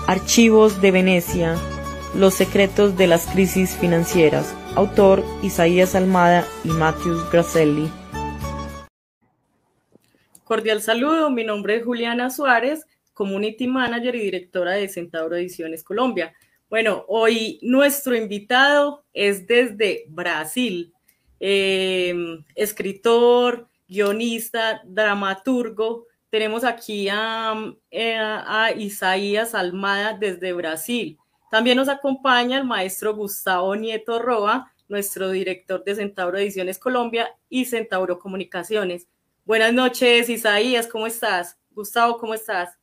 Archivos de Venecia, los secretos de las crisis financieras. Autor Isaías Almada y Matthews Gracelli. Cordial saludo, mi nombre es Juliana Suárez, Community Manager y Directora de Centauro Ediciones Colombia. Bueno, hoy nuestro invitado es desde Brasil, escritor, guionista, dramaturgo. Tenemos aquí a Isaías Almada desde Brasil. También nos acompaña el maestro Gustavo Nieto Roa, nuestro director de Centauro Ediciones Colombia y Centauro Comunicaciones. Buenas noches, Isaías, ¿cómo estás? Gustavo, ¿cómo estás?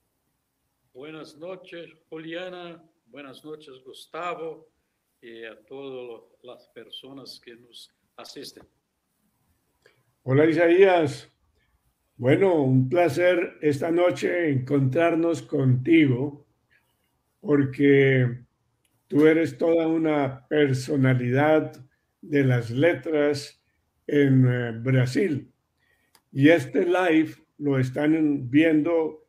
Buenas noches, Juliana. Buenas noches, Gustavo, y a todas las personas que nos asisten. Hola, Isaías. Bueno, un placer esta noche encontrarnos contigo, porque tú eres toda una personalidad de las letras en Brasil. Y este live lo están viendo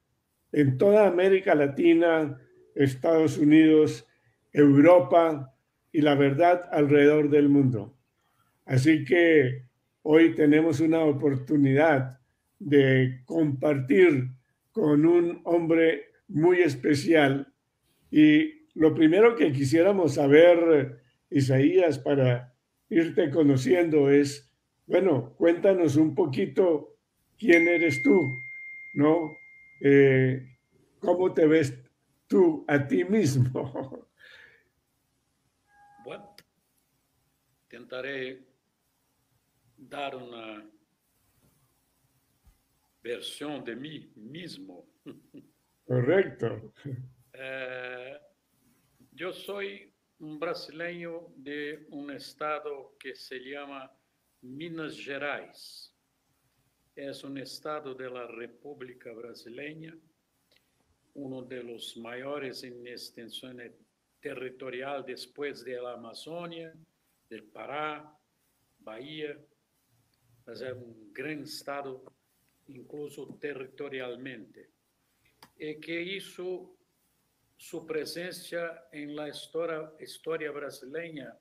en toda América Latina, Estados Unidos, Europa y la verdad alrededor del mundo. Así que hoy tenemos una oportunidad de compartir con un hombre muy especial. Y lo primero que quisiéramos saber, Isaías, para irte conociendo es, bueno, cuéntanos un poquito quién eres tú, ¿no? ¿Cómo te ves tú a ti mismo? Bueno, intentaré dar una versión de mí mismo. Correcto. Yo soy un brasileño de un estado que se llama Minas Gerais. Es un estado de la República Brasileña, uno de los mayores en extensión territorial después de la Amazonia, del Pará, Bahía. Es un gran estado, incluso territorialmente, y que hizo su presencia en la historia brasileña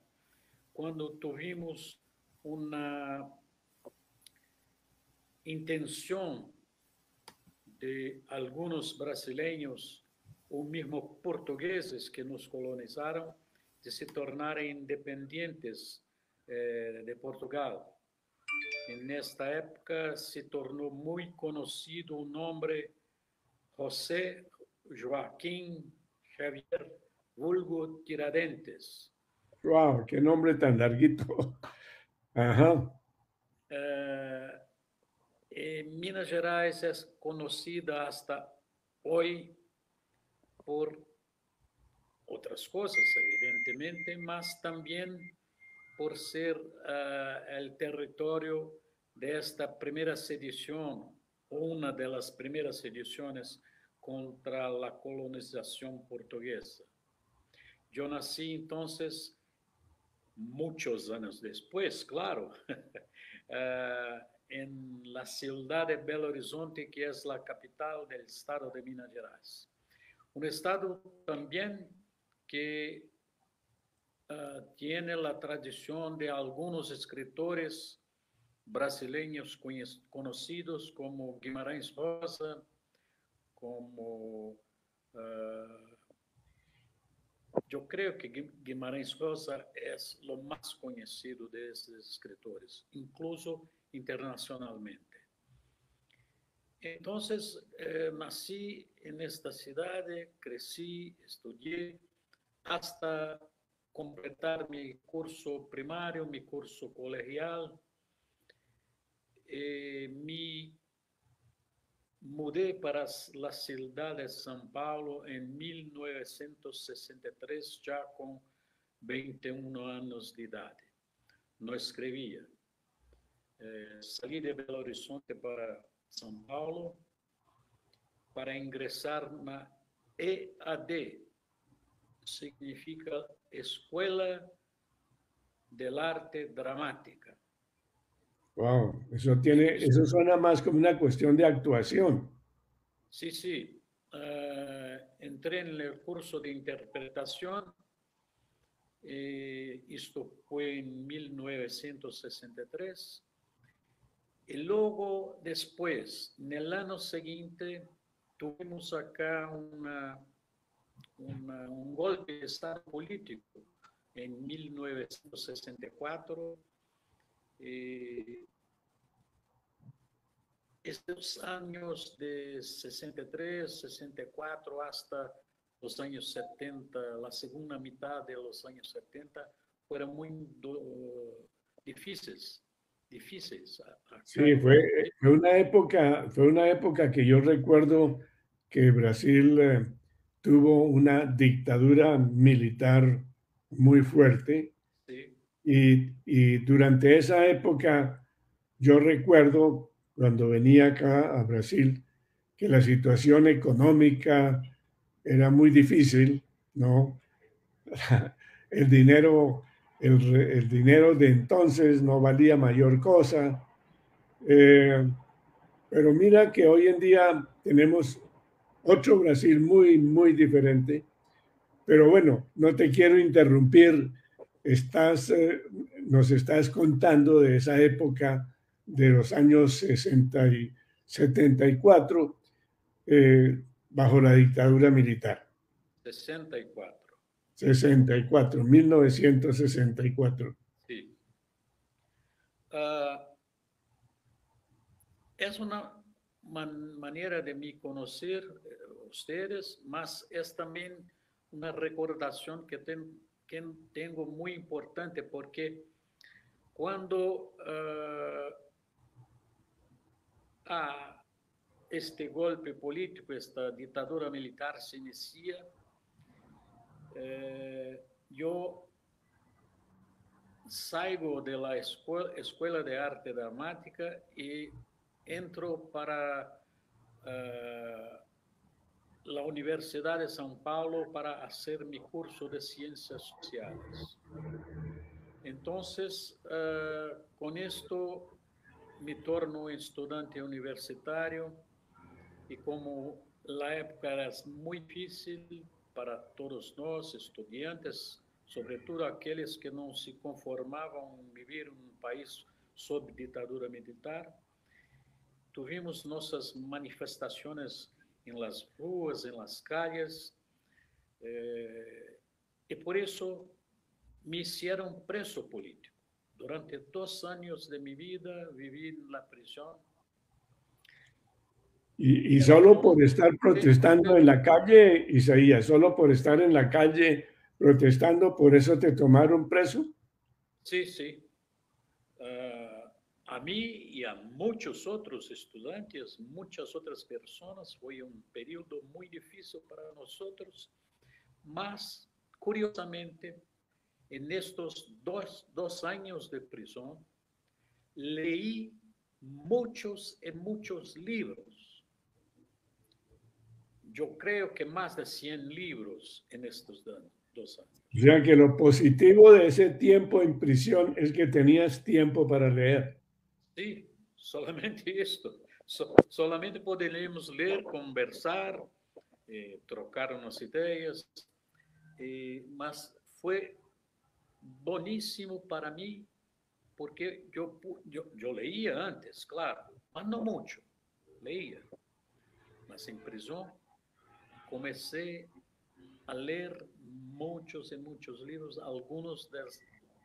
cuando tuvimos una intención de algunos brasileños o mismo portugueses que nos colonizaron de se tornar independientes de Portugal. En esta época se tornó muy conocido un nombre, José Joaquín Xavier vulgo Tiradentes. Wow, qué nombre tan larguito. Ajá. Minas Gerais es conocida hasta hoy por otras cosas, evidentemente, más también por ser el territorio de esta primera sedición, una de las primeras sediciones contra la colonización portuguesa. Yo nací entonces muchos años después, claro, en la ciudad de Belo Horizonte, que es la capital del estado de Minas Gerais. Un estado también que tiene la tradición de algunos escritores brasileños conocidos como Guimarães Rosa, como yo creo que Guimarães Rosa es lo más conocido de esos escritores, incluso internacionalmente. Entonces, nací en esta ciudad, crecí, estudié hasta completar mi curso primario, mi curso colegial. Me mudé para la ciudad de São Paulo en 1963, ya con 21 años de edad. No escribía. Salí de Belo Horizonte para São Paulo para ingresar na EAD, significa Escuela del Arte Dramática. Wow, eso suena más como una cuestión de actuación. Sí, sí. entré en el curso de interpretación. Esto fue en 1963. Y luego, después, en el año siguiente, tuvimos acá un golpe de Estado político en 1964. Estos años de 63, 64 hasta los años 70, la segunda mitad de los años 70, fueron muy difíciles. Sí, fue una época que yo recuerdo que Brasil tuvo una dictadura militar muy fuerte. Sí. Y durante esa época yo recuerdo cuando venía acá a Brasil que la situación económica era muy difícil, ¿no? El dinero, el dinero de entonces no valía mayor cosa. Pero mira que hoy en día tenemos otro Brasil muy, muy diferente. Pero bueno, no te quiero interrumpir. Nos estás contando de esa época de los años 60 y 74 bajo la dictadura militar. 64. 64, 1964. Sí. Es una manera de mí conocer ustedes, más es también una recordación que tengo muy importante, porque cuando este golpe político, esta dictadura militar se inicia, yo salgo de la escuela de arte dramática y entro para la Universidad de São Paulo para hacer mi curso de ciencias sociales. Entonces, con esto me torno estudiante universitario, y como la época era muy difícil para todos los estudiantes, sobre todo aquellos que no se conformaban en vivir en un país sob dictadura militar, tuvimos nuestras manifestaciones en las ruas, en las calles, y por eso me hicieron preso político. Durante 2 años de mi vida viví en la prisión. Y solo por estar protestando en la calle, Isaías, solo por estar en la calle protestando, ¿por eso te tomaron preso? Sí, sí. A mí y a muchos otros estudiantes, muchas otras personas, fue un periodo muy difícil para nosotros, mas, curiosamente, en estos dos años de prisión, leí muchos libros. Yo creo que más de 100 libros en estos 2 años. O sea que lo positivo de ese tiempo en prisión es que tenías tiempo para leer. Sí, solamente esto. Solamente podemos leer, conversar, trocar unas ideas, mas fue buenísimo para mí porque yo leía antes, claro, mas no mucho, leía. Mas en prisión comencé a leer muchos y muchos libros, algunos de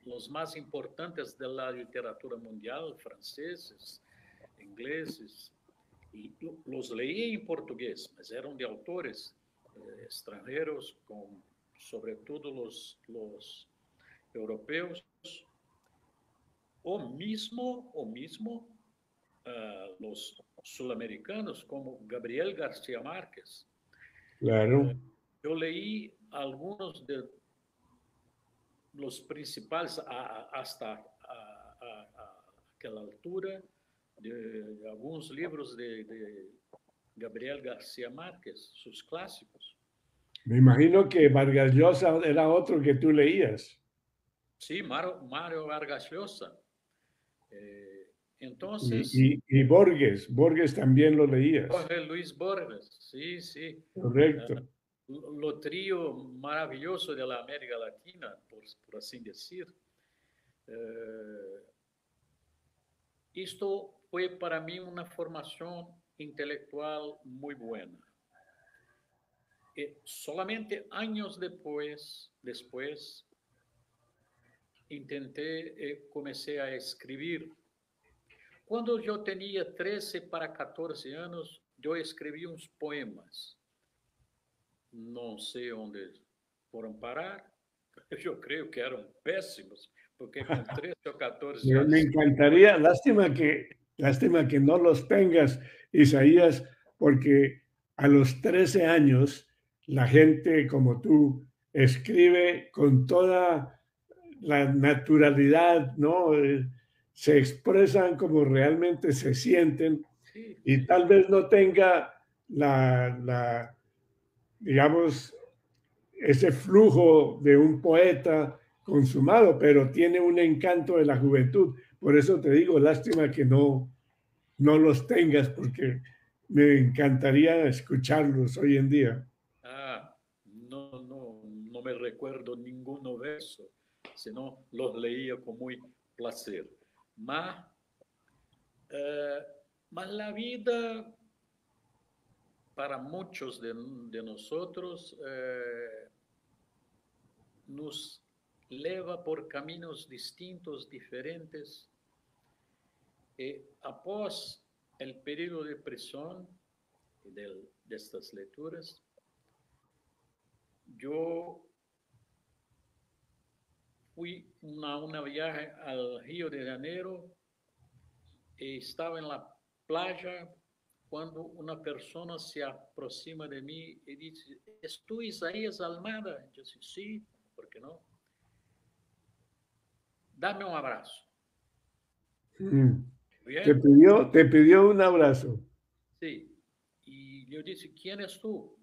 los más importantes de la literatura mundial, franceses, ingleses, y los leí en portugués, mas eran de autores extranjeros, sobre todo los europeos, o mismo los sudamericanos, como Gabriel García Márquez. Claro. Yo leí algunos de los principales hasta aquella altura, de algunos libros de Gabriel García Márquez, sus clásicos. Me imagino que Vargas Llosa era otro que tú leías. Sí, Mario Vargas Llosa. Entonces... Y Borges también lo leías. Jorge Luis Borges, sí, sí. Correcto. lo trío maravilloso de la América Latina, por así decir. Esto fue para mí una formación intelectual muy buena. Solamente años después intenté, comencé a escribir. Cuando yo tenía 13 para 14 años, yo escribí unos poemas. No sé dónde fueron parar. Yo creo que eran pésimos, porque con 13 o 14 años... Me encantaría, lástima que no los tengas, Isaías, porque a los 13 años la gente como tú escribe con toda la naturalidad, ¿no? Se expresan como realmente se sienten Sí, y tal vez no tenga digamos, ese flujo de un poeta consumado, pero tiene un encanto de la juventud. Por eso te digo, lástima que no los tengas, porque me encantaría escucharlos hoy en día. no me recuerdo ningún verso, sino los leía con muy placer. Mas, mas la vida para muchos de nosotros nos lleva por caminos distintos, diferentes. Após el período de prisión de estas lecturas, yo fui a una viaje al Río de Janeiro y estaba en la playa cuando una persona se aproxima de mí y dice: ¿Es tú Isaías Almada? Yo dije: sí, ¿por qué no? Dame un abrazo. ¿Te ¿Bien? te pidió un abrazo? Sí. Y yo dije: ¿Quién es tú?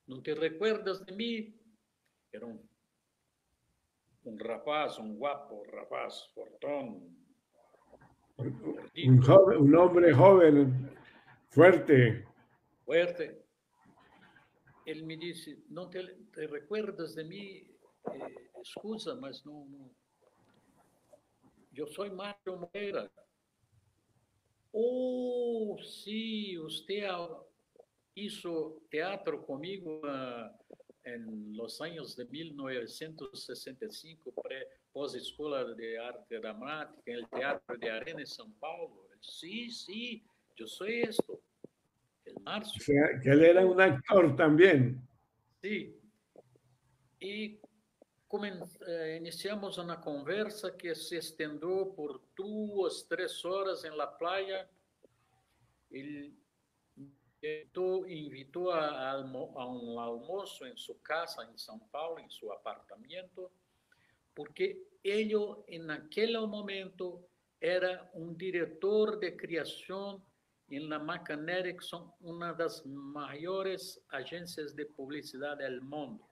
¿No te recuerdas de mí? Era un rapaz, un guapo rapaz, fortón, gordito, Un hombre joven, fuerte. fuerte. Él me dice: ¿No te recuerdas de mí? Excusa, mas no. Yo soy Mario Moreira. Oh, sí, usted hizo teatro conmigo en los años de 1965, pós-escola de arte dramática, en el Teatro de Arena en São Paulo. Sí, sí, yo soy esto, el O Márcio. sea, que él era un actor también. Sí, y iniciamos una conversa que se extendió por 2, 3 horas en la playa. Él invitó a un almuerzo en su casa en São Paulo, en su apartamento, porque él en aquel momento era un director de creación en la McCann Erickson, una de las mayores agencias de publicidad del mundo.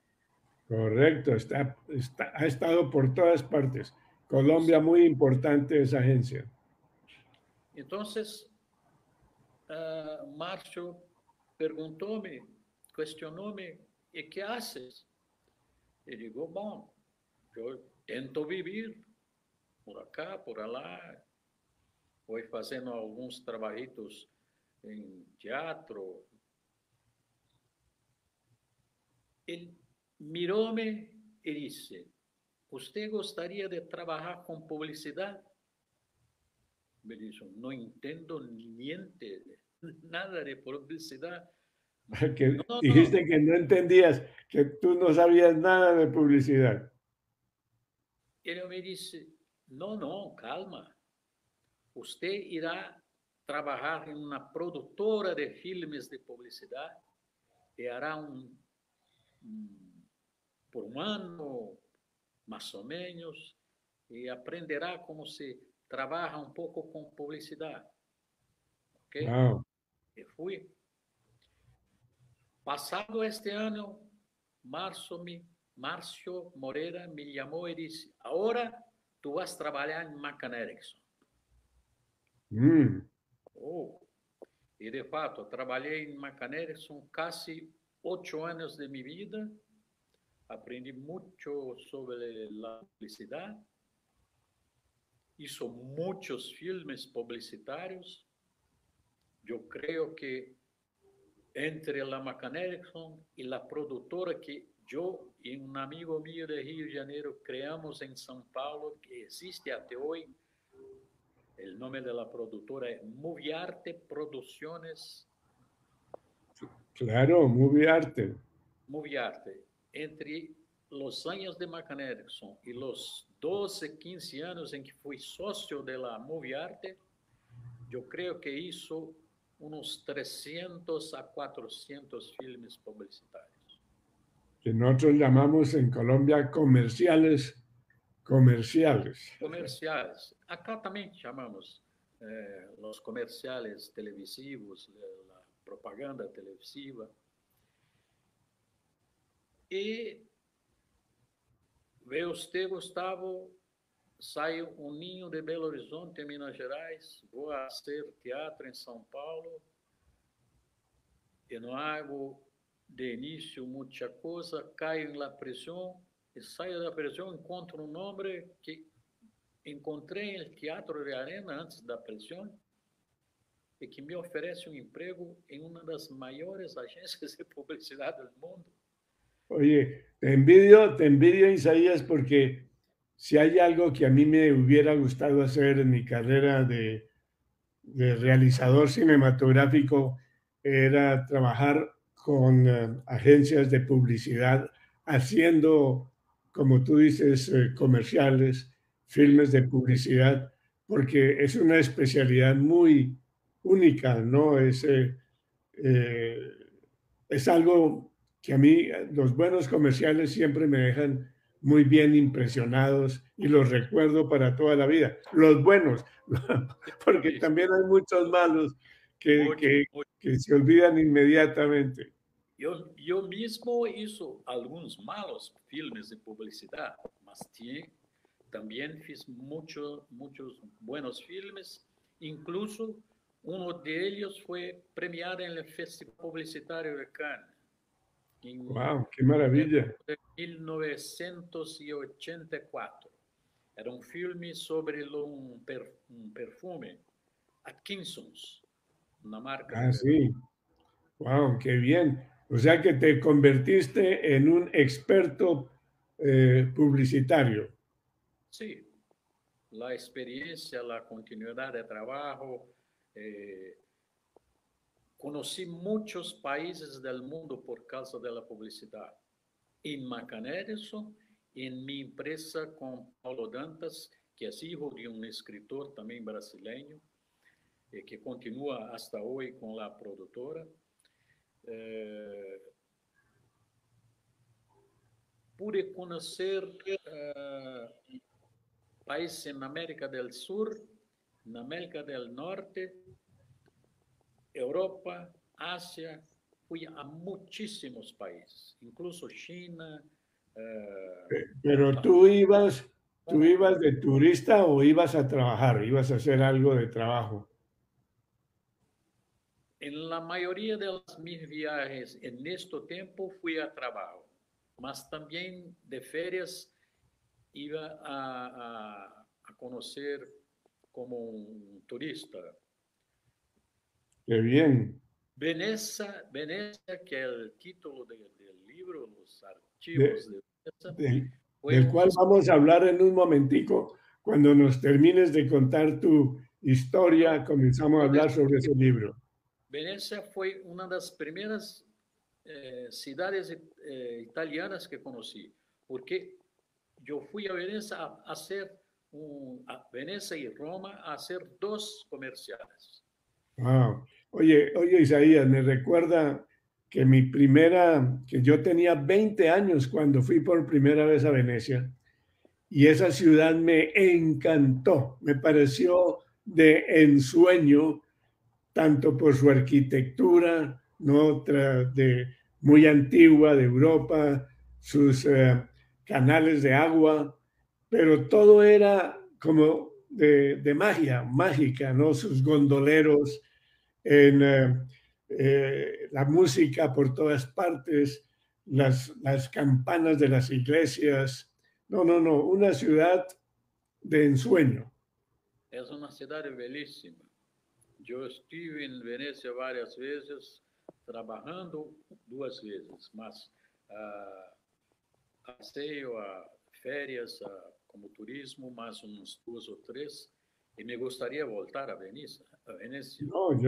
Correcto, ha estado por todas partes. Colombia, muy importante esa agencia. Entonces, Márcio perguntou-me, questionou-me: e que haces? Eu digo: bom, eu tento viver por acá, por lá, vou fazendo alguns trabalhitos em teatro. Ele mirou-me e disse: ¿Usted gostaria de trabalhar com publicidade? Me disse: não entendo niente, nada de publicidade. Que No, dijiste que no entendías, que tú no sabías nada de publicidad. Ele me disse: não, calma. Usted irá trabalhar em uma produtora de filmes de publicidade e hará por um ano, mais ou menos, e aprenderá como se trabalha um pouco com publicidade. Ok? Wow. E fui. Passado este ano, Márcio Moreira me chamou e disse: agora tu vas trabalhar em McCann Erickson. Oh. E de fato, trabalhei em McCann Erickson quase 8 años de mi vida, aprendí mucho sobre la publicidad, hizo muchos filmes publicitarios. Yo creo que entre la McCann Erickson y la productora que yo y un amigo mío de Río de Janeiro creamos en São Paulo, que existe hasta hoy, el nombre de la productora es Moviarte Producciones. Claro, Movie Arte. Moviarte. Entre los años de McCann Erickson y los 12, 15 años en que fui socio de la Moviarte, yo creo que hizo unos 300 a 400 filmes publicitarios. Que nosotros llamamos en Colombia comerciales. Comerciales. Acá también llamamos los comerciales televisivos, la propaganda televisiva. E vê usted, Gustavo, saio um ninho de Belo Horizonte, em Minas Gerais, vou fazer teatro em São Paulo, e não hago de início muita coisa, caio na prisão, e saio da prisão, encontro um nome que encontrei no Teatro de Arena antes da prisão, e que me oferece um emprego em uma das maiores agências de publicidade do mundo. Oye, te envidio, Isaías, porque si hay algo que a mí me hubiera gustado hacer en mi carrera de realizador cinematográfico, era trabajar con agencias de publicidad, haciendo, como tú dices, comerciales, filmes de publicidad, porque es una especialidad muy única, ¿no? Es algo que a mí los buenos comerciales siempre me dejan muy bien impresionados y los recuerdo para toda la vida. Los buenos, porque también hay muchos malos que se olvidan inmediatamente. Eu mesmo hizo alguns malos filmes de publicidade, mas também fiz muitos buenos filmes, incluso um deles foi premiado no Festival Publicitário de Cannes. ¡Wow! ¡Qué maravilla! En 1984. Era um filme sobre um perfume, Atkinsons, una marca. Ah, sí. ¡Wow! ¡Qué bien! O sea que te convertiste en un experto publicitario. Sí. La experiencia, la continuidad de trabajo. Conocí muchos países del mundo por causa de la publicidad. En McCann Erickson, en mi empresa con Paulo Dantas, que es hijo de un escritor también brasileño, que continúa hasta hoy con la productora. Pude conocer países en América del Sur, en América del Norte, Europa, Asia, fui a muchísimos países, incluso China. Pero tú ibas de turista o ibas a trabajar, ibas a hacer algo de trabajo. En la mayoría de mis viajes en este tiempo fui a trabajo, mas también de ferias iba a conocer como un turista. ¡Qué bien! Venecia, que es el título del libro, los archivos de Venecia. Del cual vamos a hablar en un momentico. Cuando nos termines de contar tu historia, comenzamos a hablar sobre ese libro. Venecia fue una de las primeras ciudades italianas que conocí, porque yo fui a Venecia a hacer Venecia y Roma a hacer 2 comerciales. Wow. Oye, Isaías, me recuerda que que yo tenía 20 años cuando fui por primera vez a Venecia y esa ciudad me encantó, me pareció de ensueño, tanto por su arquitectura, ¿no? Muy antigua de Europa, sus canales de agua, pero todo era como de magia, mágica, ¿no? Sus gondoleros la música por todas partes, las campanas de las iglesias. No, no, no, una ciudad de ensueño. Es una ciudad bellísima. Yo estuve en Venecia varias veces, trabajando 2 veces, más paseo, a férias, como turismo, más unos 2 o 3, y me gustaría voltar a Venecia. No,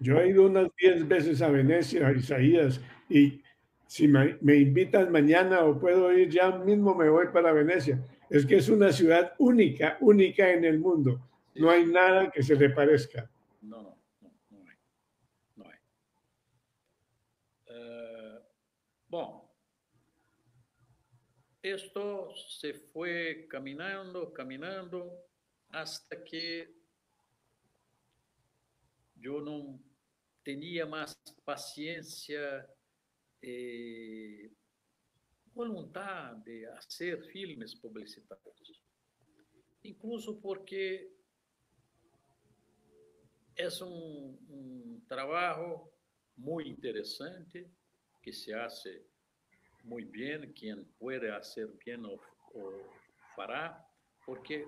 yo he ido unas 10 veces a Venecia, Isaías, y si me invitan mañana o puedo ir ya mismo, me voy para Venecia. Es que es una ciudad única, única en el mundo. Sí, No hay sí. nada que se le parezca. No, no, no, no hay. No hay. Bom, esto se fue caminando, caminando, hasta que yo no tenía más paciencia, voluntad de hacer filmes publicitarios. Incluso porque es un trabajo muy interesante que se hace muy bien, quien puede hacer bien o fará, porque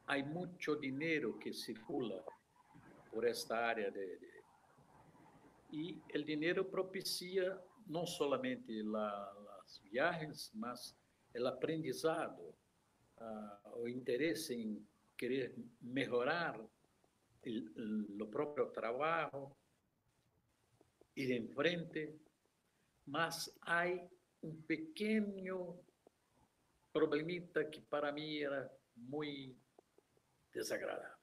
hay mucho dinero que circula por esta área y el dinero propicia no solamente las viajes, más el aprendizado, o interés en querer mejorar lo propio trabajo, ir en frente, mas hay un pequeño problemita que para mí era muy desagradable.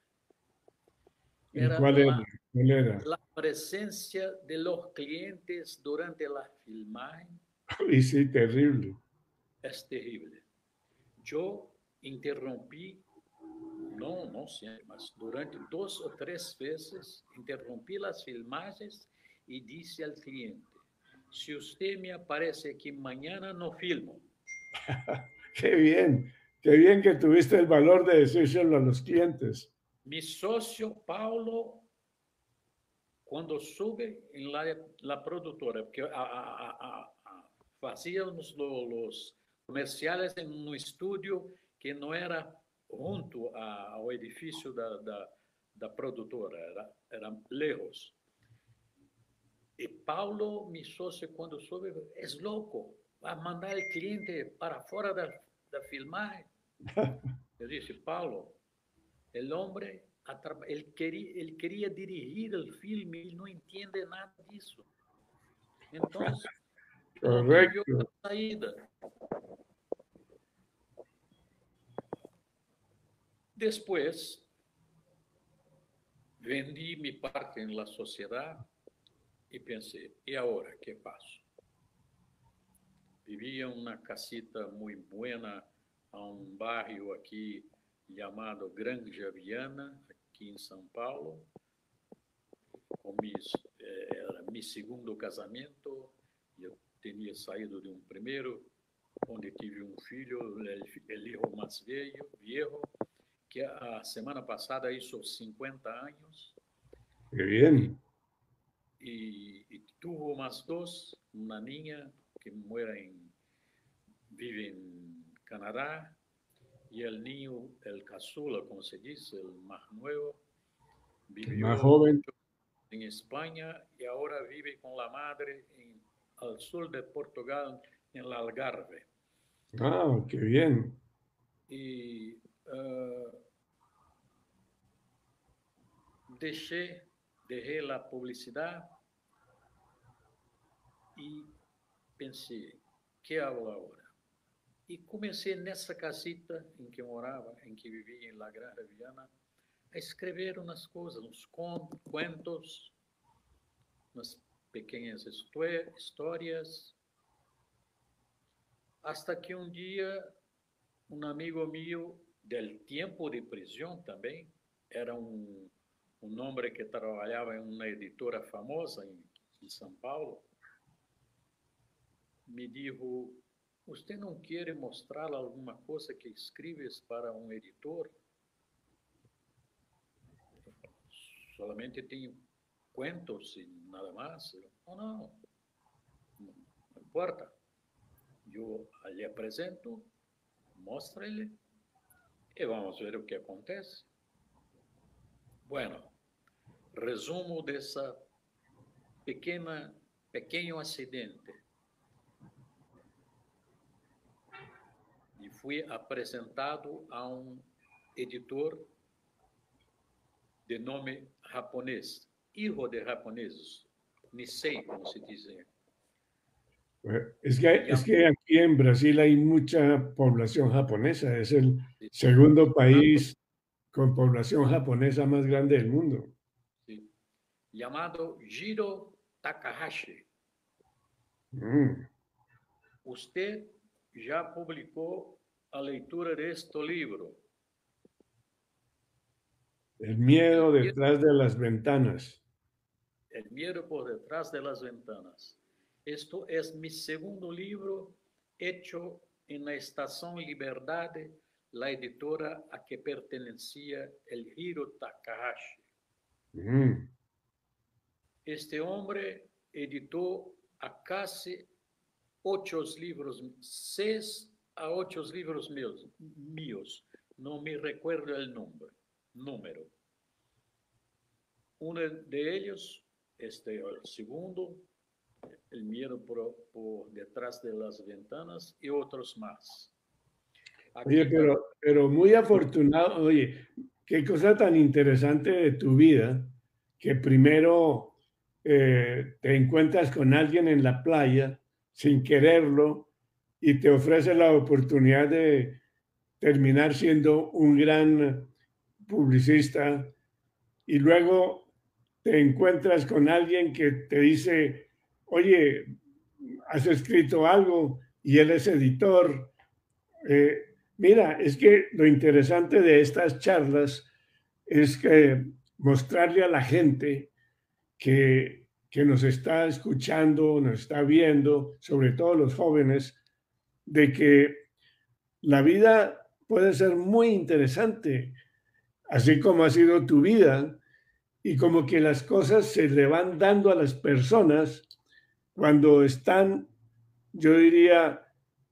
¿Y Era cuál era? ¿Cuál era? la presencia de los clientes durante la filmaje. Y sí, terrible. Es terrible. Yo interrumpí, no siempre, mas durante 2 o 3 veces, interrumpí las filmajes y dije al cliente, si usted me aparece aquí mañana, no filmo. Qué bien que tuviste el valor de decírselo a los clientes. Mi socio Paulo, cuando sube en la productora, porque hacíamos los comerciales en un estudio que no era junto ao edifício da produtora, era lejos. E Paulo, mi socio, quando soube, es loco, va a mandar el cliente para fora da filmagem. Eu disse, Paulo, el hombre, él quería dirigir el filme y no entiende nada disso. Entonces, no tuve Correcto. otra saída. Después, vendí mi parte en la sociedad y pensé, ¿y ahora qué paso? Vivía en una casita muy buena a un barrio aquí llamado Granja Viana, aquí en São Paulo. Era mi segundo casamento. Eu tinha saído de um primeiro, onde tive um filho, o hijo mais viejo, que a semana passada hizo 50 anos. Qué bien. Y tuvo más 2, una niña que vive en Canadá, y el niño, el cazuela, como se dice, el más nuevo, El más vivió joven. mucho en España y ahora vive con la madre al sur de Portugal, en el Algarve. Ah, qué bien. Y dejé la publicidad y pensé, ¿qué hago ahora? Y comencé en esa casita en que moraba, en que vivía en la Granja Viana, a escribir unas cosas, unos cuentos, unas pequeñas historias, hasta que un día un amigo mío del tiempo de prisión también, era un hombre que trabajaba en una editora famosa en São Paulo, me dijo, ¿usted no quiere mostrar alguna cosa que escribes para un editor? Solamente tengo cuentos y nada más. No importa. Yo le presento, muéstrele y vamos a ver lo que acontece. Bueno, resumo de esa pequeño accidente. Y fui apresentado a un editor de nombre japonés, hijo de japoneses, Nisei, como se dice. Es que aquí en Brasil hay mucha población japonesa, es el segundo país con población japonesa más grande del mundo. Sí. Llamado Jiro Takahashi. Usted ya publicó la lectura de este libro. El miedo detrás de las ventanas. El miedo por detrás de las ventanas. Esto es mi segundo libro hecho en la Estación Liberdade, la editora a que pertenecía el Jiro Takahashi. Este hombre editó a casi 8 libros, 6 a 8 libros míos. No me recuerdo el número. Uno de ellos, el segundo, El miedo por detrás de las ventanas, y otros más. Aquí oye, pero muy afortunado, oye, qué cosa tan interesante de tu vida, que primero te encuentras con alguien en la playa sin quererlo y te ofrece la oportunidad de terminar siendo un gran publicista, y luego te encuentras con alguien que te dice, oye, has escrito algo, y él es editor. Mira, es que lo interesante de estas charlas es que mostrarle a la gente que nos está escuchando, nos está viendo, sobre todo los jóvenes, de que la vida puede ser muy interesante, así como ha sido tu vida, y como que las cosas se le van dando a las personas cuando están, yo diría,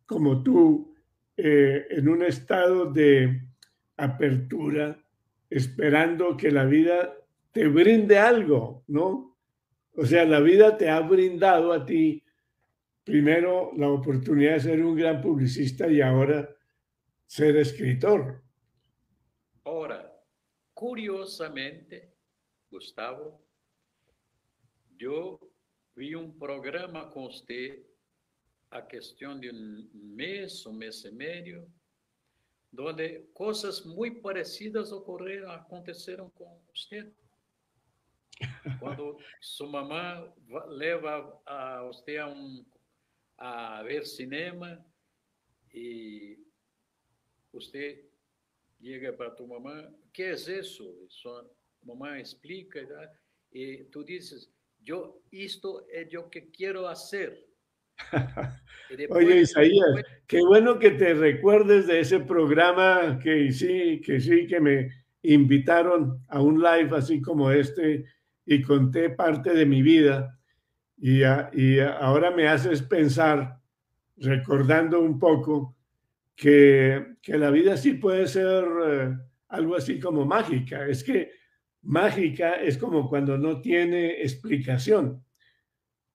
como tú, en un estado de apertura, esperando que la vida te brinde algo, ¿no? O sea, la vida te ha brindado a ti primero la oportunidad de ser un gran publicista y ahora ser escritor. Ahora, curiosamente, Gustavo, yo vi un programa con usted a cuestión de un mes y medio, donde cosas muy parecidas aconteceron con usted. Cuando su mamá lleva a usted a ver cinema y usted llega para tu mamá, ¿qué es eso? Su mamá explica y tú dices, esto es lo que quiero hacer. Oye, Isaías, qué bueno que te recuerdes de ese programa que me invitaron a un live así como este y conté parte de mi vida, y ahora me haces pensar, recordando un poco, que la vida sí puede ser algo así como mágica. Es que mágica es como cuando no tiene explicación.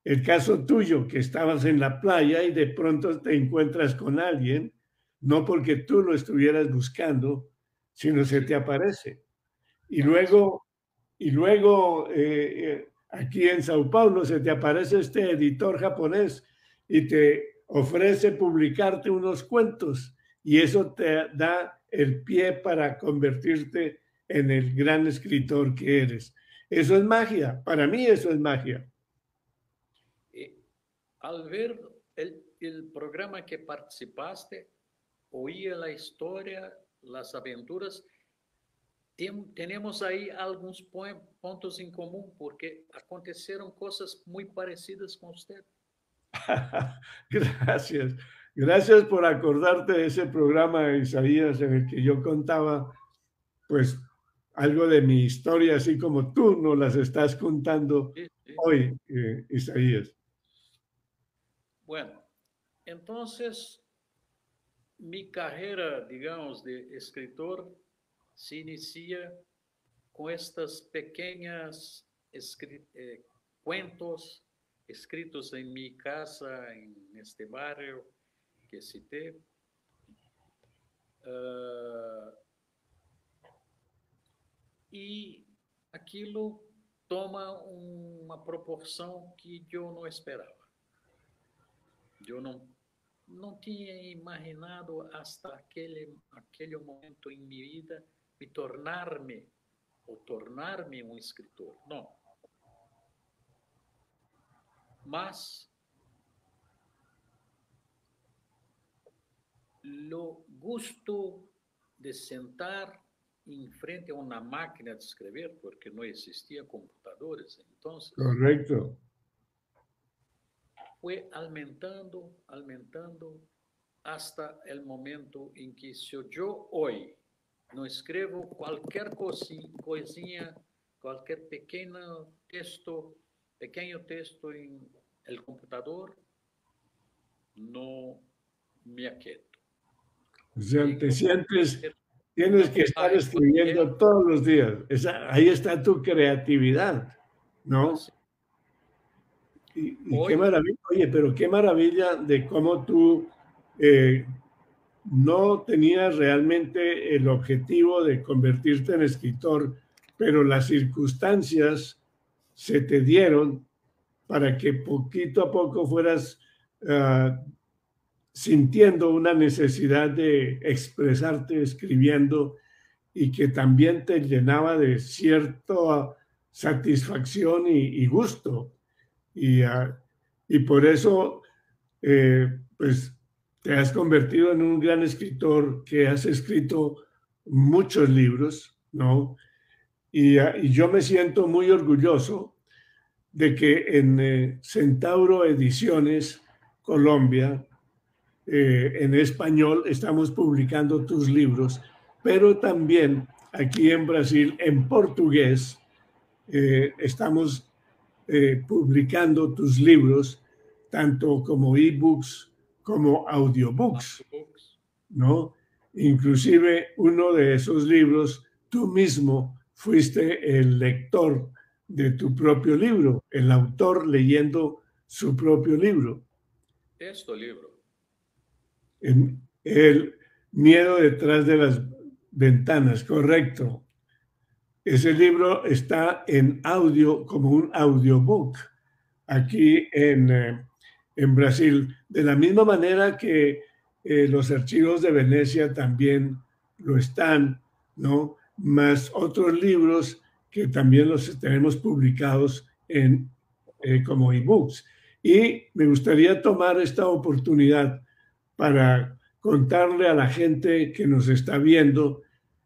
El caso tuyo, que estabas en la playa y de pronto te encuentras con alguien, no porque tú lo estuvieras buscando, sino se te aparece. Y luego aquí en Sao Paulo se te aparece este editor japonés y te ofrece publicarte unos cuentos, y eso te da el pie para convertirte en el gran escritor que eres. Eso es magia, para mí eso es magia. Al ver el programa que participaste, oía la historia, las aventuras, tenemos ahí algunos puntos en común, porque acontecieron cosas muy parecidas con usted. Gracias. Gracias por acordarte de ese programa, Isaías, en el que yo contaba, pues, algo de mi historia, así como tú nos las estás contando Sí, sí. hoy, Isaías. Bueno, entonces mi carrera, digamos, de escritor se inicia con estas pequeñas cuentos escritos en mi casa, en este barrio que cité. E aquilo toma uma proporção que eu não esperava. Eu não tinha imaginado hasta aquele momento em minha vida me tornar-me um escritor. Não. Mas o gosto de sentar em frente a uma máquina de escrever, porque não existiam computadores então. Correcto. Foi aumentando hasta o momento em que se eu hoje não escrevo qualquer coisinha, qualquer pequeno texto em el computador, no me aquieto. O sea, te sientes, tienes que estar escribiendo todos los días. Ahí está tu creatividad, ¿no? Y qué maravilla, oye, pero qué maravilla de cómo tú no tenías realmente el objetivo de convertirte en escritor, pero las circunstancias se te dieron para que poquito a poco fueras sintiendo una necesidad de expresarte escribiendo y que también te llenaba de cierta satisfacción y gusto. Y por eso, pues, te has convertido en un gran escritor que has escrito muchos libros, ¿no? Y yo me siento muy orgulloso de que en Centauro Ediciones Colombia, en español, estamos publicando tus libros, pero también aquí en Brasil, en portugués, estamos publicando tus libros, tanto como ebooks como audiobooks, ¿no? Inclusive uno de esos libros, tú mismo fuiste el lector de tu propio libro, el autor leyendo su propio libro. Este libro. El miedo detrás de las ventanas, correcto. Ese libro está en audio como un audiobook aquí en Brasil, de la misma manera que los archivos de Venecia también lo están, ¿no? Más otros libros que también los tenemos publicados como ebooks. Y me gustaría tomar esta oportunidad para contarle a la gente que nos está viendo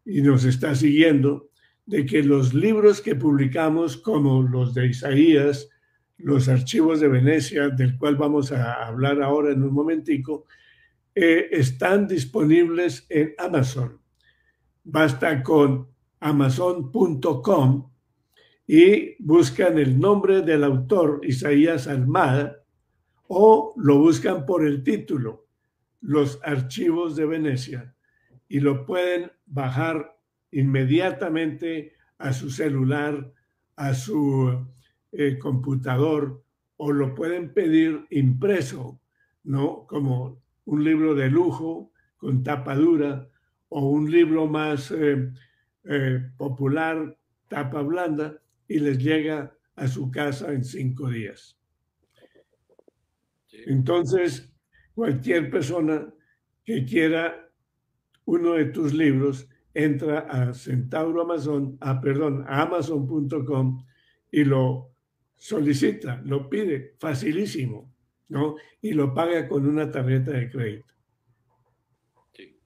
y nos está siguiendo de que los libros que publicamos, como los de Isaías, los archivos de Venecia, del cual vamos a hablar ahora en un momentico, están disponibles en Amazon. Basta con amazon.com y buscan el nombre del autor, Isaías Almada, o lo buscan por el título, Los Archivos de Venecia, y lo pueden bajar inmediatamente a su celular, a su computador, o lo pueden pedir impreso, ¿no? Como un libro de lujo con tapa dura, o un libro más popular, tapa blanda, y les llega a su casa en 5 días. Entonces, cualquier persona que quiera uno de tus libros entra a a amazon.com y lo solicita, lo pide, facilísimo, ¿no? Y lo paga con una tarjeta de crédito. Sí.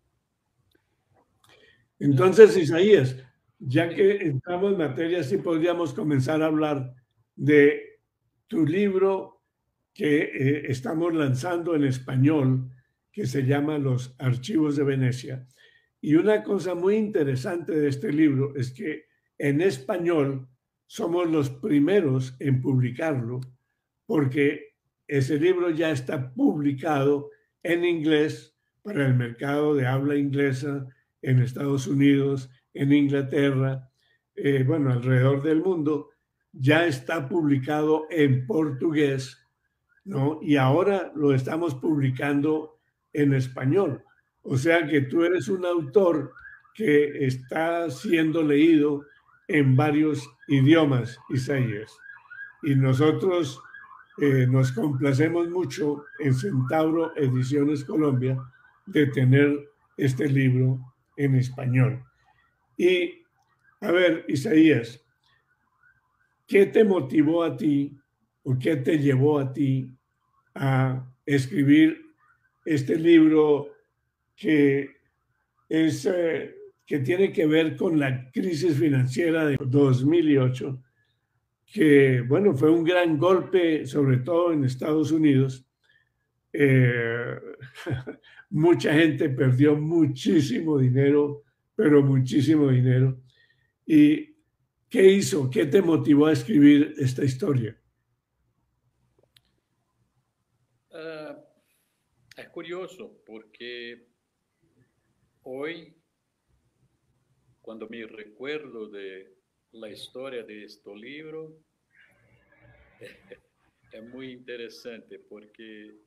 Entonces, Isaías, ya que entramos en materia, sí podríamos comenzar a hablar de tu libro que estamos lanzando en español, que se llama Los Archivos de Venecia. Y una cosa muy interesante de este libro es que en español somos los primeros en publicarlo, porque ese libro ya está publicado en inglés para el mercado de habla inglesa en Estados Unidos, en Inglaterra, bueno, alrededor del mundo. Ya está publicado en portugués, ¿no? Y ahora lo estamos publicando en español. O sea que tú eres un autor que está siendo leído en varios idiomas, Isaías. Y nosotros nos complacemos mucho en Centauro Ediciones Colombia de tener este libro en español. Y, a ver, Isaías, ¿qué te motivó a ti o qué te llevó a ti a escribir este libro que es que tiene que ver con la crisis financiera de 2008, que, bueno, fue un gran golpe, sobre todo en Estados Unidos? Mucha gente perdió muchísimo dinero, pero muchísimo dinero. ¿Y qué hizo? ¿Qué te motivó a escribir esta historia? Es curioso porque hoy, cuando me recuerdo de la historia de este libro, es muy interesante porque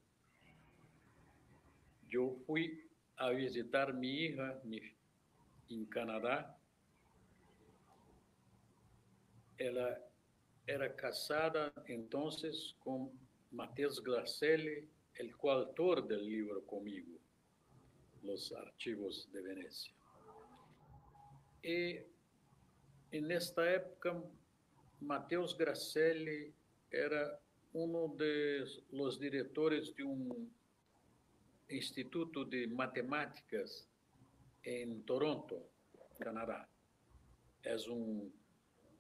yo fui a visitar mi hija en Canadá. Ela era casada entonces con Matheus Gracelli, el coautor del libro conmigo, Los Archivos de Venecia. Y en esta época, Matheus Gracelli era uno de los directores de un instituto de matemáticas en Toronto, Canadá. Es un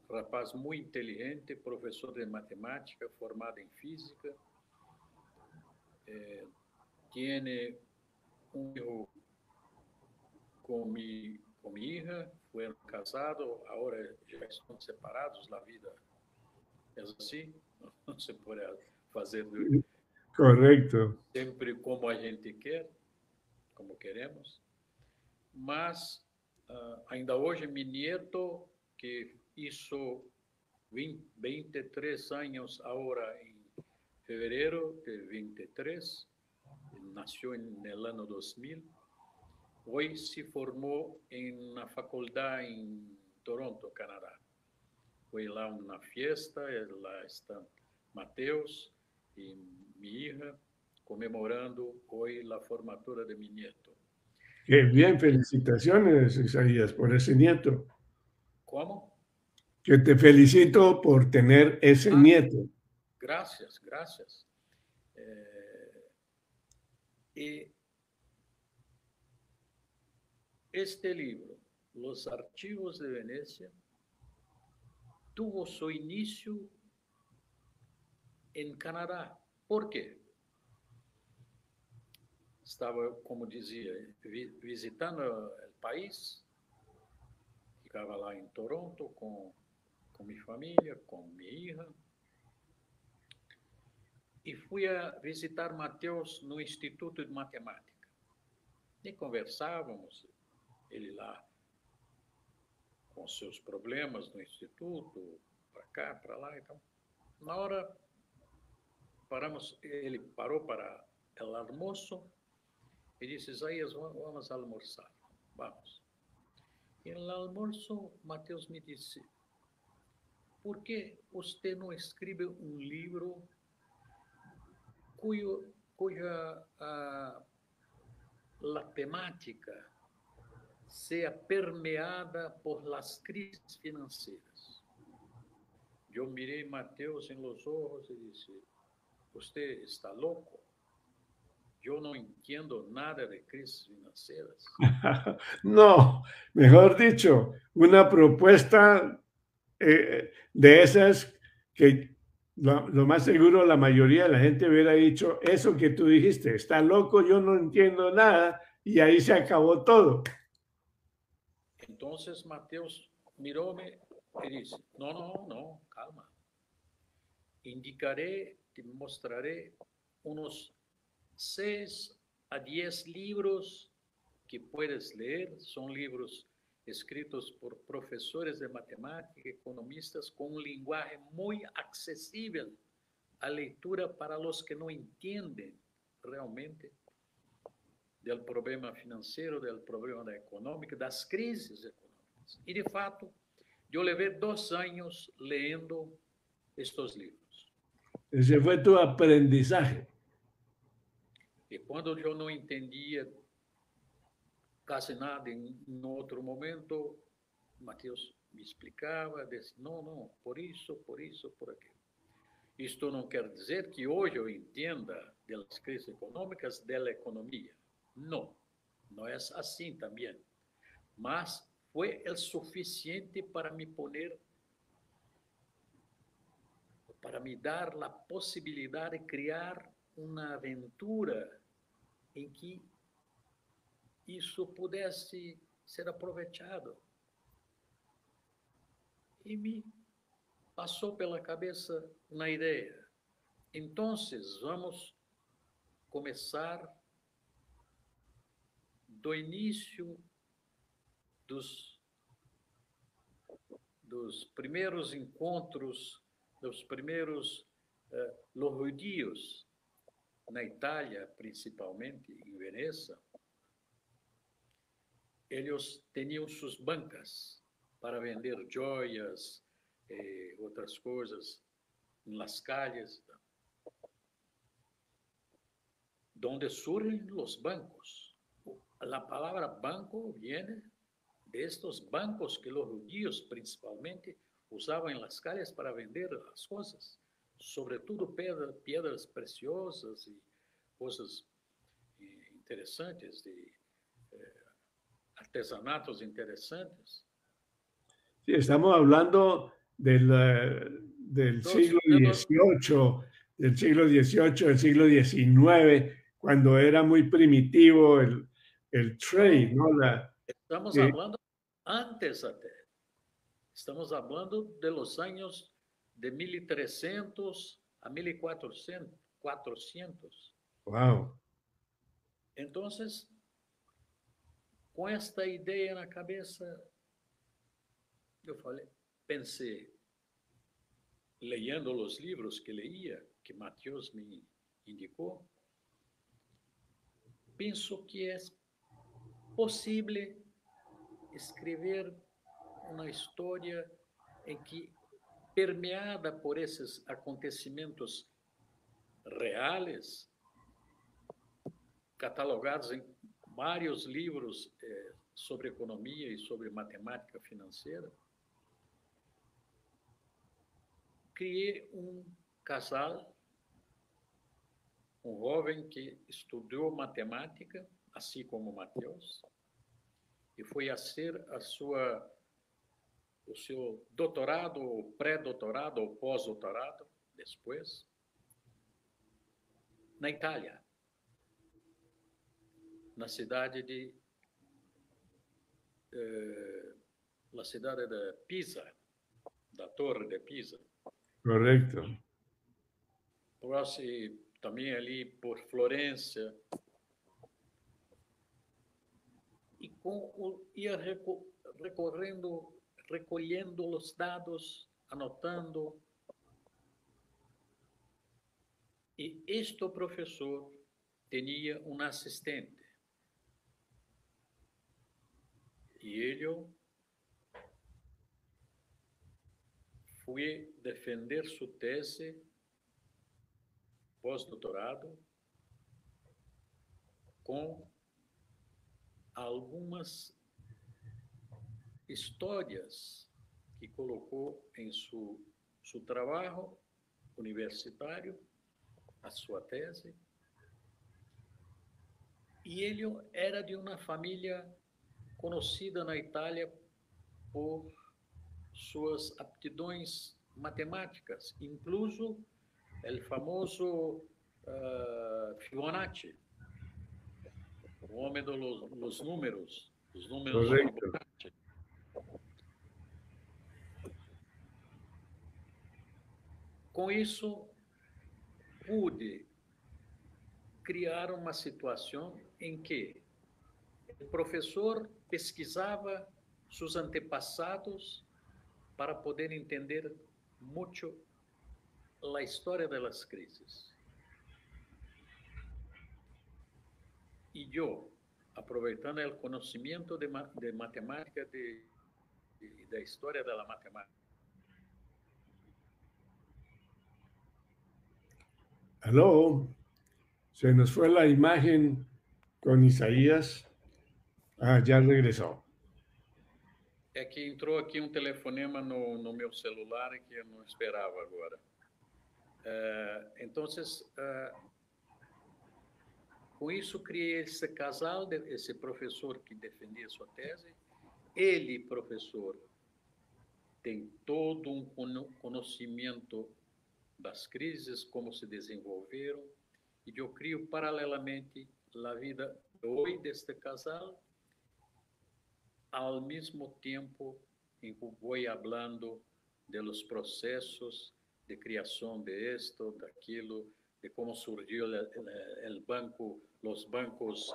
rapaz muy inteligente, profesor de matemática, formado en física. Tiene un hijo con mi hija, fueron casados, ahora ya están separados, la vida es así, no se puede hacer Correcto. Sempre como a gente quer, como queremos. Mas ainda hoje, mi nieto, que hizo 23 años ahora en febrero de 23, nació en el año 2000, hoy se formó en una facultad en Toronto, Canadá. Fue lá una fiesta, lá está Matheus y mi hija conmemorando hoy la formatura de mi nieto. Qué bien, felicitaciones, Isaías, por ese nieto. ¿Cómo? Que te felicito por tener ese nieto. Gracias, gracias. Y este libro, Los Archivos de Venecia, tuvo su inicio en Canadá. ¿Por qué? Estaba, como decía, visitando el país, ficava lá em Toronto com minha família, com minha hija, e fui a visitar Matheus no Instituto de Matemática. E conversávamos, ele lá com seus problemas no Instituto, para cá, para lá e tal. Na hora, ele parou para o almoço e disse: Isaías, vamos almoçar, vamos. E no almoço, Matheus me disse: por que você não escreve um livro cuja la temática sea permeada por las crisis financieras? Eu mirei Matheus em los ojos e disse: você está louco? Yo no entiendo nada de crisis financieras. No, mejor dicho, una propuesta de esas que lo más seguro la mayoría de la gente hubiera dicho eso que tú dijiste: está loco, yo no entiendo nada, y ahí se acabó todo. Entonces Matheus miróme Y dice, no, calma. Indicaré, te mostraré unos 6 a 10 libros que puedes leer. Son libros escritos por profesores de matemática, economistas, con un lenguaje muy accesible a leitura para los que no entienden realmente del problema financeiro, del problema da econômica, das crises econômicas. E, de fato, eu levei 2 anos lendo estes livros. Ese fue tu aprendizaje. E quando eu não entendia quase nada em outro momento, Mateus me explicava, disse, não, por isso, por aquilo. Isto não quer dizer que hoje eu entenda das crises econômicas, da economia. Não, não é assim também. Mas foi o suficiente para me poner, para me dar a possibilidade de criar uma aventura em que isso pudesse ser aproveitado. E me passou pela cabeça uma ideia. Então, vamos começar do início dos primeiros encontros, dos primeiros rodeos na Itália, principalmente em Veneza. Eles tinham suas bancas para vender joias, outras coisas, nas calles, donde surgen os bancos. A palavra banco viene de estos bancos que os judíos, principalmente, usavam em las calles para vender as coisas, sobretudo pedras preciosas e coisas interessantes, de artesanatos interessantes. Sí, estamos hablando del siglo XVIII, del siglo XVIII, del siglo XIX, cuando era muy primitivo el trade, ¿no? Estamos hablando antes até. Estamos hablando de los años de 1300 a 1400. Wow. Entonces, com esta ideia na cabeça, eu pensei, leyendo os livros que leía, que Mateus me indicou, penso que é possível escrever uma história em que, permeada por esses acontecimentos reais, catalogados em vários livros sobre economia e sobre matemática financeira, criei um casal, um jovem que estudou matemática, assim como Mateus, e foi a ser o seu doutorado, ou pré-doutorado, ou pós-doutorado, depois, na Itália, na cidade de Pisa, da Torre de Pisa. Correcto. Próximo, também ali por Florença. E ia recolhendo os dados, anotando. E este professor tinha um assistente. E ele foi defender sua tese pós-doutorado com algumas histórias que colocou em seu trabalho universitário, a sua tese. E ele era de uma família conhecida na Itália por suas aptidões matemáticas, incluso o famoso Fibonacci, o homem dos números, os números. Correcto. com isso, pude criar uma situação em que o professor pesquisava seus antepassados para poder entender muito a história das crises. E eu, aproveitando o conhecimento de matemática, da história da matemática. Aló, se nos fue la imagen con Isaías. Ah, já regresou. É que entrou aqui um telefonema no meu celular que eu não esperava agora. Então, com isso, criei esse casal, esse professor que defendia sua tese. Ele, professor, tem todo um conhecimento das crises, como se desenvolveram, e eu crio paralelamente a vida hoje deste casal, ao mesmo tempo em que vou falando de los processos de criação de esto, daquilo, de como surgiu el banco, los bancos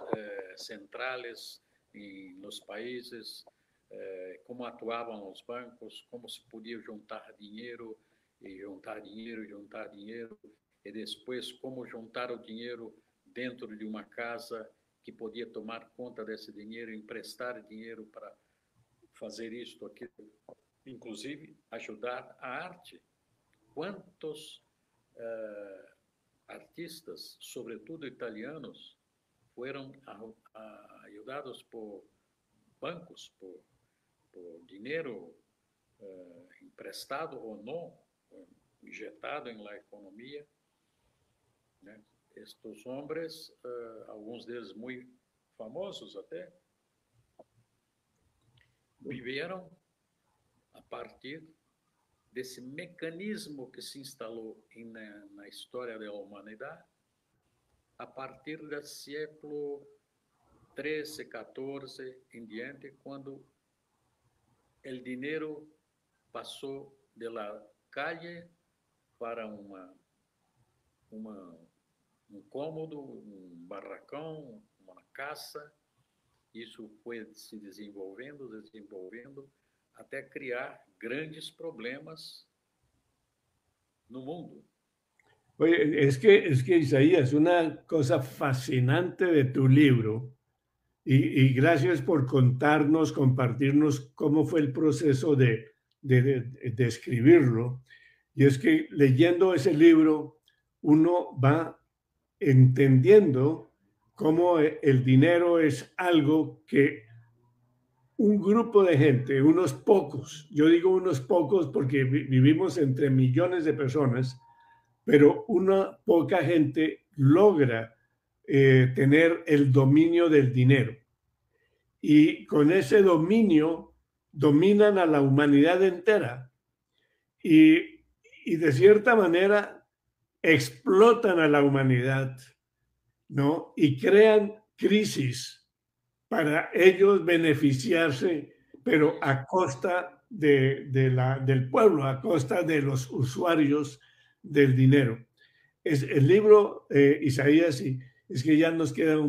centrales em los países, como atuavam os bancos, como se podia juntar dinheiro, e juntar dinheiro, juntar dinheiro, e depois como juntar o dinheiro dentro de uma casa que podia tomar conta desse dinheiro, emprestar dinheiro para fazer isto, aquilo, inclusive ajudar a arte. Quantos artistas, sobretudo italianos, foram ajudados por bancos, por dinheiro emprestado ou não, injetado em la economia, né? Estes homens, alguns deles muito famosos até, viveram a partir desse mecanismo que se instalou na história da humanidade a partir do século XIII, XIV em diante, quando o dinheiro passou da calle para um cômodo, um barracão, uma casa. Isso foi se desenvolvendo, até criar grandes problemas no mundo. Oye, es que Isaías, una cosa fascinante de tu libro, y gracias por contarnos, compartirnos cómo fue el proceso de escribirlo, y es que leyendo ese libro uno va entendiendo cómo el dinero es algo que un grupo de gente, unos pocos, yo digo unos pocos porque vivimos entre millones de personas, pero una poca gente logra tener el dominio del dinero. Y con ese dominio dominan a la humanidad entera y de cierta manera explotan a la humanidad, ¿no? Y crean crisis para ellos beneficiarse, pero a costa del pueblo, a costa de los usuarios del dinero. Es el libro, Isaías, y es que ya nos quedan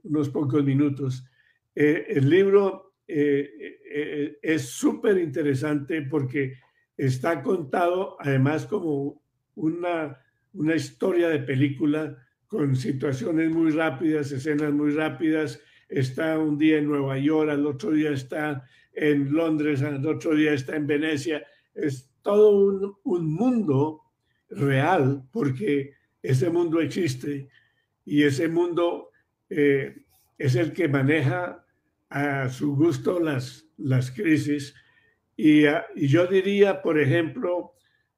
unos pocos minutos. El libro es súper interesante porque está contado además como una historia de película con situaciones muy rápidas, escenas muy rápidas. Está un día en Nueva York, al otro día está en Londres, al otro día está en Venecia. Es todo un mundo real, porque ese mundo existe y ese mundo es el que maneja a su gusto las crisis. Y yo diría, por ejemplo,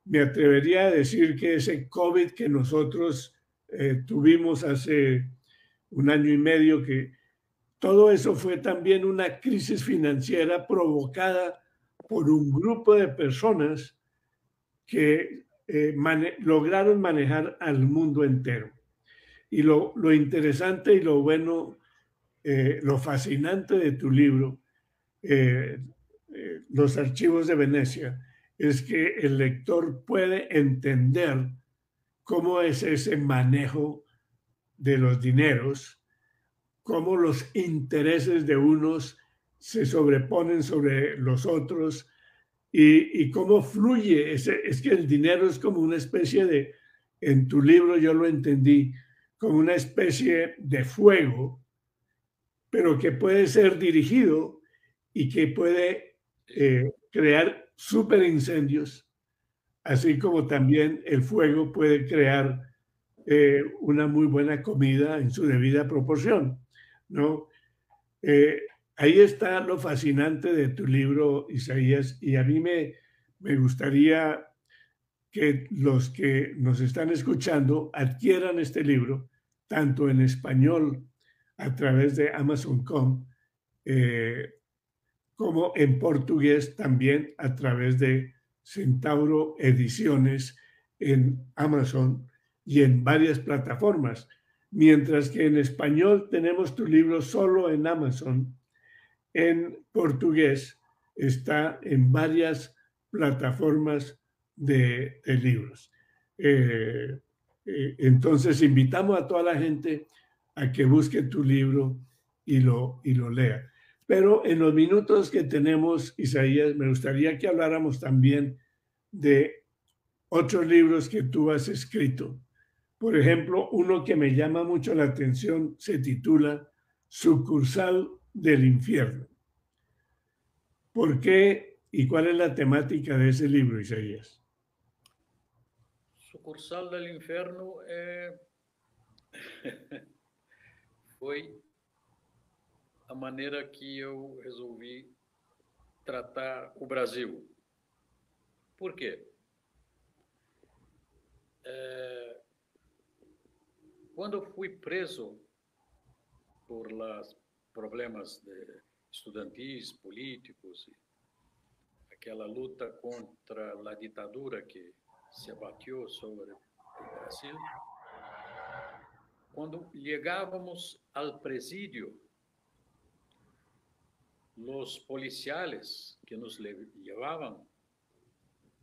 me atrevería a decir que ese COVID que nosotros tuvimos hace 1 año y medio, que todo eso fue también una crisis financiera provocada por un grupo de personas que lograron manejar al mundo entero. Y lo interesante y lo bueno, lo fascinante de tu libro, Los Archivos de Venecia, es que el lector puede entender cómo es ese manejo de los dineros, cómo los intereses de unos se sobreponen sobre los otros y cómo fluye. Es que el dinero es como una especie de, en tu libro yo lo entendí, como una especie de fuego, pero que puede ser dirigido y que puede crear superincendios, así como también el fuego puede crear una muy buena comida en su debida proporción, ¿no? Eh, Ahí está lo fascinante de tu libro, Isaías, y a mí me gustaría que los que nos están escuchando adquieran este libro, tanto en español a través de Amazon.com, eh, como en portugués también a través de Centauro Ediciones en Amazon y en varias plataformas. Mientras que en español tenemos tu libro solo en Amazon, en portugués está en varias plataformas de libros. Entonces invitamos a toda la gente a que busque tu libro y lo lea. Pero en los minutos que tenemos, Isaías, me gustaría que habláramos también de otros libros que tú has escrito. Por ejemplo, uno que me llama mucho la atención se titula Sucursal del Infierno. ¿Por qué y cuál es la temática de ese libro, Isaías? Sucursal del Inferno foi a maneira que eu resolvi tratar o Brasil. Por quê? Quando eu fui preso por los problemas estudantis, políticos, aquela luta contra a ditadura que se abateu sobre o Brasil, quando chegávamos ao presídio, os policiais que nos levavam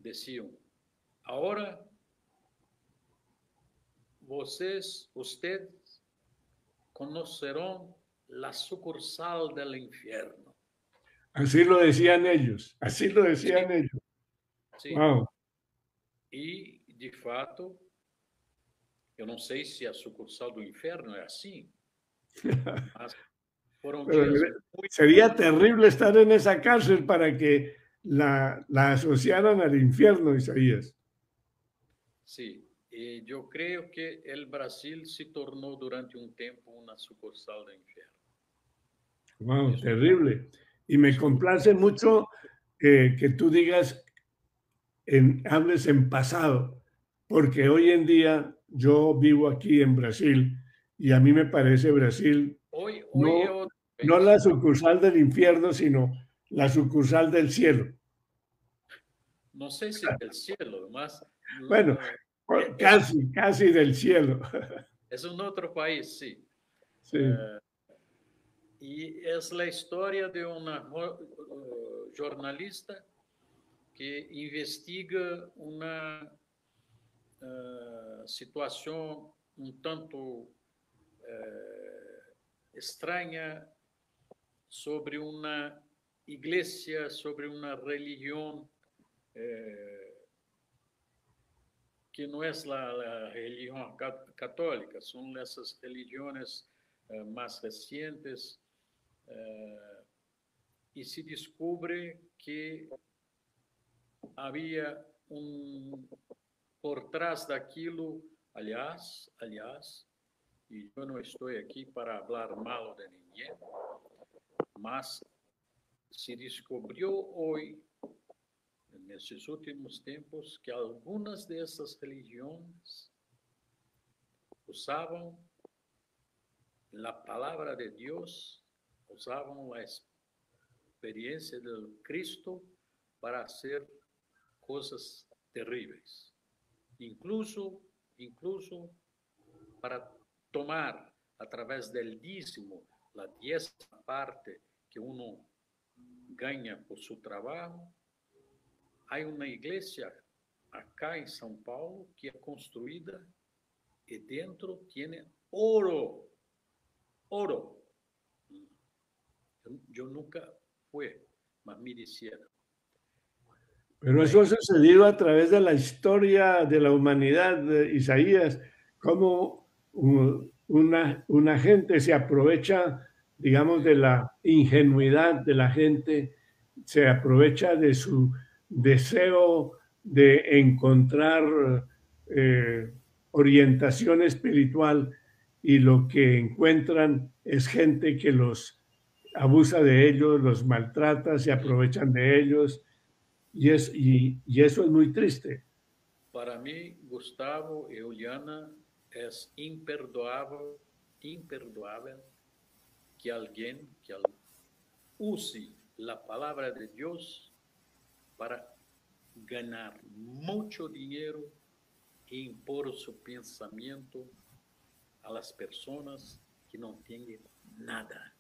diziam: agora ustedes conocerán la sucursal del infierno. Así lo decían ellos, así lo decían sí, ellos. Sí. Wow. E, de fato, eu não sei se a sucursal do inferno é assim, mas foram dias muito... Sería terrible estar en esa cárcel para que la asociaran al infierno, Isaías. Sí, y yo creo que el Brasil se tornó durante un tiempo una sucursal del infierno. Wow, terrible. Y me complace mucho que tú digas, hables en pasado, porque hoy en día yo vivo aquí en Brasil y a mí me parece Brasil Hoy no la sucursal del infierno, sino la sucursal del cielo. No sé si del cielo, más... Bueno, casi del cielo. Es un otro país, sí. Sí. Y es la historia de una jornalista que investiga una situación un tanto extraña sobre una iglesia, sobre una religión que no es la religión católica, son esas religiones más recientes, y se descubre que había por trás daquilo, aliás, y yo no estoy aquí para hablar mal de ninguém, mas se descubrió hoy, en estos últimos tiempos, que algunas de esas religiones usaban la palabra de Dios, usaban la experiencia del Cristo para hacer cosas terribles. Incluso para tomar a través del dízimo la 10ª parte que uno gana por su trabajo, hay una iglesia acá en São Paulo que es construida y dentro tiene oro. Oro. Yo nunca fui, mas me dijeron. Pero eso ha sucedido a través de la historia de la humanidad, Isaías, como una gente se aprovecha, digamos, de la ingenuidad de la gente, se aprovecha de su deseo de encontrar orientación espiritual, y lo que encuentran es gente que los abusa de ellos, los maltrata, se aprovechan de ellos. Y eso es muy triste. Para mí, Gustavo y Juliana, es imperdoable que alguien use la palabra de Dios para ganar mucho dinero e impor su pensamiento a las personas que no tienen nada,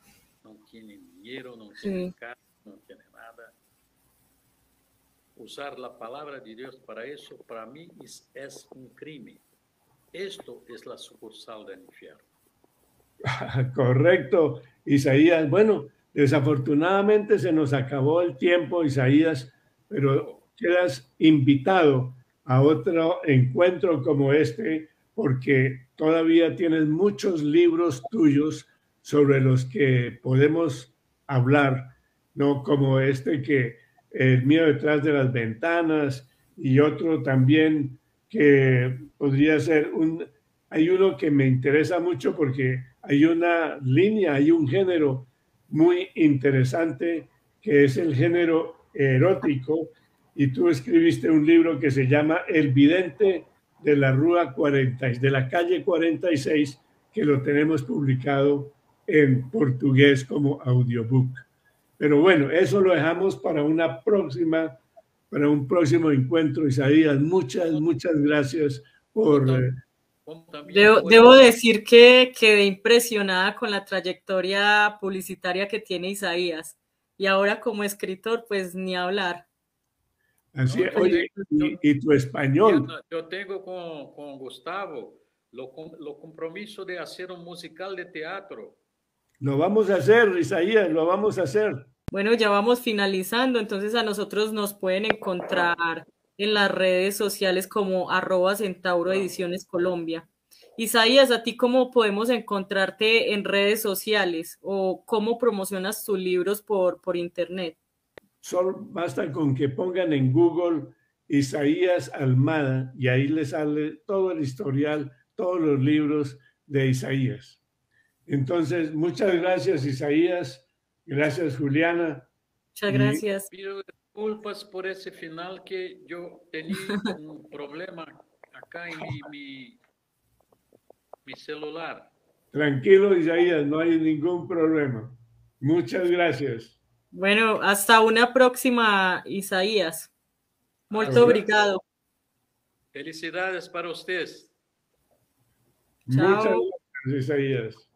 no tienen dinero, no tienen casa, no tienen nada. Usar la palabra de Dios para eso, para mí, es un crimen. Esto es la sucursal del infierno. Correcto, Isaías. Bueno, desafortunadamente se nos acabó el tiempo, Isaías, pero quedas invitado a otro encuentro como este, porque todavía tienes muchos libros tuyos sobre los que podemos hablar, ¿no? Como este que El miedo detrás de las ventanas, y otro también que podría ser hay uno que me interesa mucho porque hay una línea, hay un género muy interesante que es el género erótico, y tú escribiste un libro que se llama El vidente de la Rúa 40, de la calle 46, que lo tenemos publicado en portugués como audiobook. Pero bueno, eso lo dejamos para un próximo encuentro, Isaías. Muchas gracias por... Debo decir que quedé impresionada con la trayectoria publicitaria que tiene Isaías. Y ahora como escritor, pues ni hablar. Así es. Oye, y tu español. Yo tengo con Gustavo lo compromiso de hacer un musical de teatro. Lo vamos a hacer, Isaías, lo vamos a hacer. Bueno, ya vamos finalizando, entonces a nosotros nos pueden encontrar en las redes sociales como @Centauro Ediciones Colombia. Isaías, ¿a ti cómo podemos encontrarte en redes sociales o cómo promocionas tus libros por internet? Solo basta con que pongan en Google Isaías Almada y ahí les sale todo el historial, todos los libros de Isaías. Entonces, muchas gracias, Isaías. Gracias, Juliana. Muchas gracias. Pido disculpas por ese final, que yo tenía un problema acá en mi celular. Tranquilo, Isaías, no hay ningún problema. Muchas gracias. Bueno, hasta una próxima, Isaías. Muito obrigado. Felicidades para ustedes. Muchas gracias, Isaías.